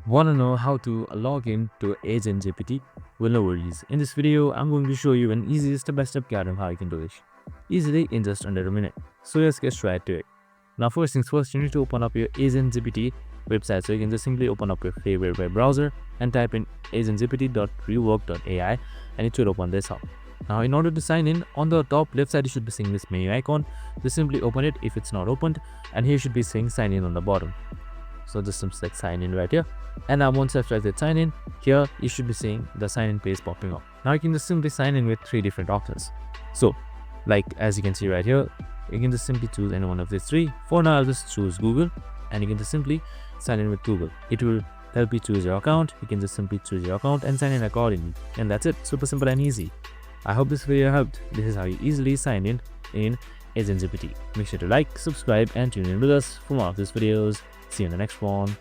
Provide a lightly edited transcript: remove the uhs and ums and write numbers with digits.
Want to know how to log in to Agent GPT? Well, no worries. In this video, I'm going to show you an easy step-by-step guide on how you can do it easily in just under a minute. So let's get straight to it. Now, first things first, you need to open up your Agent GPT website. So you can just simply open up your favorite web browser and type in agentgpt.rework.ai and it should open this up. Now, in order to sign in, on the top left side, you should be seeing this menu icon. Just simply open it if it's not opened, and here you should be seeing sign in on the bottom. So just select sign in right here, and now once I've selected sign in, here you should be seeing the sign in page popping up. Now you can just simply sign in with 3 different options. So like as you can see right here, you can just simply choose any one of these 3. For now, I'll just choose Google, and you can just simply sign in with Google. It will help you choose your account. You can just simply choose your account and sign in accordingly, and that's it. Super simple and easy. I hope this video helped. This is how you easily sign in Agent GPT. Make sure to like, subscribe, and tune in with us for more of these videos. See you in the next one.